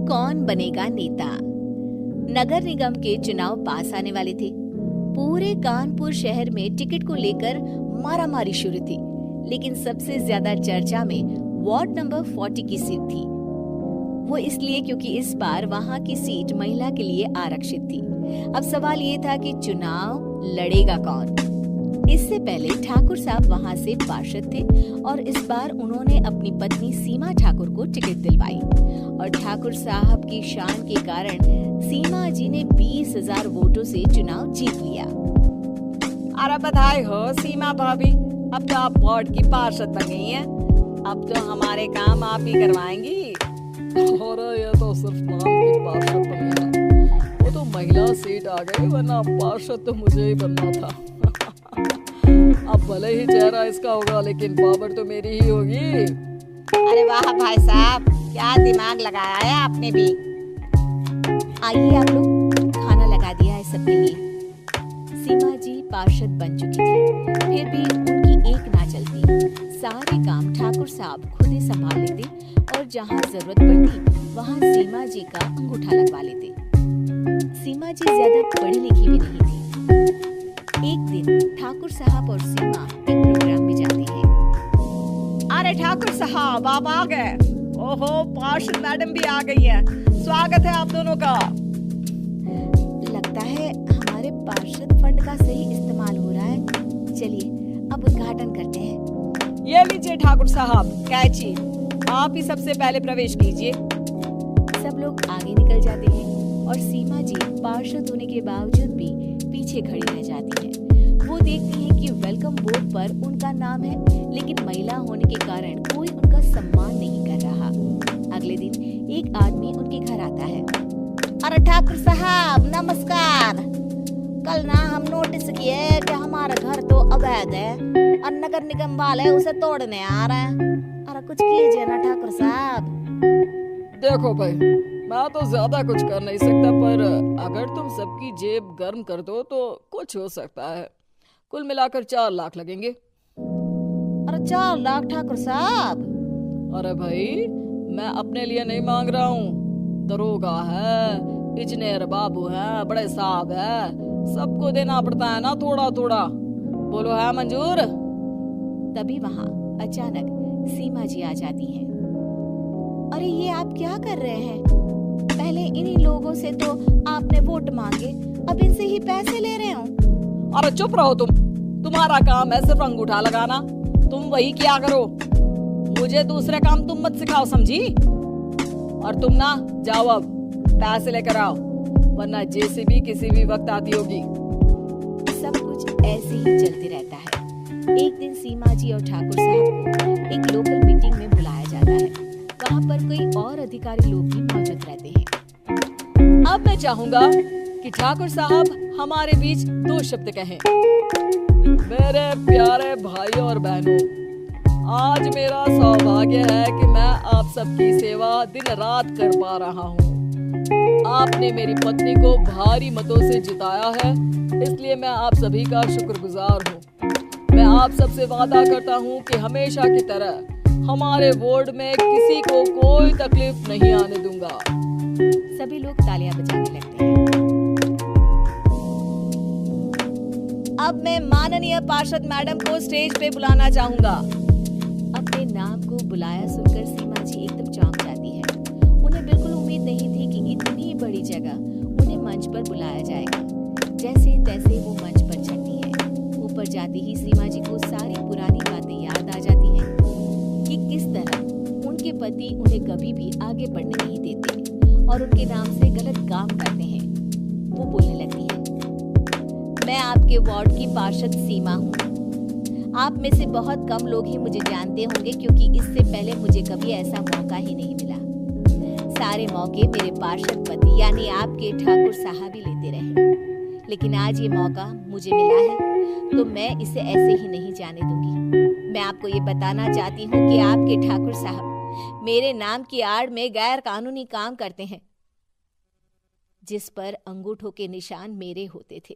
कौन बनेगा नेता। नगर निगम के चुनाव पास आने वाले थे। पूरे कानपुर शहर में टिकट को लेकर मारामारी शुरू थी, लेकिन सबसे ज्यादा चर्चा में वार्ड नंबर 40 की सीट थी। वो इसलिए क्योंकि इस बार वहां की सीट महिला के लिए आरक्षित थी। अब सवाल ये था कि चुनाव लड़ेगा कौन। इससे पहले ठाकुर साहब वहां से पार्षद थे और इस बार उन्होंने अपनी पत्नी सीमा ठाकुर को टिकट दिलवाई और ठाकुर साहब की शान के कारण सीमा जी ने 20,000 वोटों से चुनाव जीत लिया। अरे बधाई हो सीमा भाभी, अब तो आप वार्ड की पार्षद बन गई हैं। अब तो हमारे काम आप ही करवाएंगी। और ये तो सिर्फ नाम की पार्षद बन गया, वो तो महिला सीट आ गई, वरना पार्षद तो मुझे ही बनना था। अब भले ही चेहरा इसका होगा, लेकिन पावर तो मेरी ही होगी। अरे वाह भाई साहब, क्या दिमाग लगाया है आपने भी। आइए आप लोग, खाना लगा दिया है सबके लिए। सीमा जी पार्षद बन चुकी थी, फिर भी उनकी एक ना चलती। सारे काम ठाकुर साहब खुद ही संभाल लेते और जहाँ जरूरत पड़ती वहाँ सीमा जी का अंगूठा लगवा लेते। सीमा जी ज्यादा पढ़ी लिखी भी नहीं थी। एक दिन ठाकुर साहब और सीमा एक प्रोग्राम में जाते हैं। अरे ठाकुर साहब आप आ गए। ओहो, पार्षद मैडम भी आ गई है। स्वागत है आप दोनों का। लगता है हमारे पार्षद फंड का सही इस्तेमाल हो रहा है। चलिए अब उद्घाटन करते हैं। ये लीजिए ठाकुर साहब कैची, आप ही सबसे पहले प्रवेश कीजिए। सब लोग आगे निकल जाते हैं और सीमा जी पार्षद होने के बावजूद भी पीछे खड़ी रह जाती है। वो देखती हैं कि वेलकम बोर्ड पर उनका नाम है, लेकिन महिला होने के कारण कोई उनका सम्मान नहीं कर रहा। अगले दिन एक आदमी उनके घर आता है। अरे ठाकुर साहब नमस्कार। कल ना हम नोटिस किए कि हमारा घर तो अवैध है और नगर निगम वाले उसे तोड़ने आ रहे हैं। अरे कुछ कीजिए ना ठाकुर साहब। देखो भाई, मैं तो ज्यादा कुछ कर नहीं सकता, पर अगर तुम सबकी जेब गर्म कर दो तो कुछ हो सकता है। कुल मिलाकर 4 लाख लगेंगे। अरे 4 लाख ठाकुर साहब? अरे भाई, मैं अपने लिए नहीं मांग रहा हूँ। दरोगा है, इंजीनियर बाबू है, बड़े साहब है, सबको देना पड़ता है ना थोड़ा थोड़ा। बोलो है मंजूर? तभी वहाँ अचानक सीमा जी आ जाती हैं। अरे ये आप क्या कर रहे हैं? पहले इन्हीं लोगों से तो आपने वोट मांगे, अब इनसे ही पैसे ले रहे हो। अरे चुप रहो तुम, तुम्हारा काम है सिर्फ अंगूठा लगाना, तुम वही किया करो। मुझे दूसरे काम तुम मत सिखाओ, समझी? और तुम ना जाओ, अब पैसे लेकर आओ, वरना जेसीबी किसी भी वक्त आती होगी। सब कुछ ऐसे ही चलते रहता है। एक दिन सीमा जी और ठाकुर साहब को एक लोकल मीटिंग में बुलाया जाता है। वहाँ पर कोई और अधिकारी लोग भी मौजूद रहते हैं। अब मैं चाहूंगा कि ठाकुर साहब हमारे बीच 2 शब्द कहें। मेरे प्यारे भाइयों और बहनों, आज मेरा सौभाग्य है कि मैं आप सबकी सेवा दिन रात कर पा रहा हूँ। आपने मेरी पत्नी को भारी मतों से जिताया है, इसलिए मैं आप सभी का शुक्रगुजार हूँ। मैं आप सबसे वादा करता हूँ कि हमेशा की तरह हमारे वार्ड में किसी को कोई तकलीफ नहीं आने दूंगा। सभी लोग तालियां बजाने लगते हैं। अब मैं माननीय पार्षद मैडम को स्टेज पे बुलाना चाहूंगा। अपने नाम को बुलाया सुनकर सीमा जी एकदम चौंक जाती है। उन्हें बिल्कुल उम्मीद नहीं थी कि इतनी बड़ी जगह उन्हें मंच पर बुलाया जाएगा। जैसे तैसे वो मंच पर चढ़ती है। ऊपर जाती ही सीमा जी को सारी पुरानी बातें याद आ जाती हैं कि किस तरह उनके पति उन्हें कभी भी आगे बढ़ने नहीं देते और उनके नाम से गलत काम करते हैं। वो बोलने लगती है, मैं आपके वार्ड की पार्षद सीमा हूँ। आप में से बहुत कम लोग ही मुझे जानते होंगे, क्योंकि इससे पहले मुझे कभी ऐसा मौका ही नहीं मिला। सारे मौके मेरे पार्षद पति यानी आपके ठाकुर साहब ही लेते रहे, लेकिन आज ये मौका मुझे मिला है तो मैं इसे ऐसे ही नहीं जाने दूंगी। मैं आपको ये बताना चाहती हूँ कि आपके ठाकुर साहब मेरे नाम की आड़ में गैर कानूनी काम करते हैं, जिस पर अंगूठों के निशान मेरे होते थे।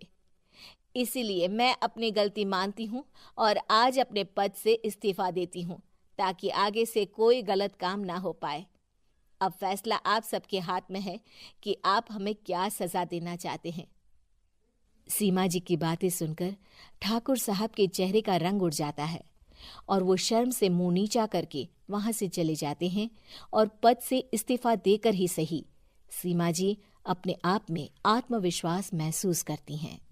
इसीलिए मैं अपनी गलती मानती हूँ और आज अपने पद से इस्तीफा देती हूँ, ताकि आगे से कोई गलत काम ना हो पाए। अब फैसला आप सबके हाथ में है कि आप हमें क्या सजा देना चाहते हैं। सीमा जी की बातें सुनकर ठाकुर साहब के चेहरे का रंग उड़ जाता है और वो शर्म से मुंह नीचा करके वहां से चले जाते हैं और पद से इस्तीफा देकर ही सही सीमा जी अपने आप में आत्मविश्वास महसूस करती हैं।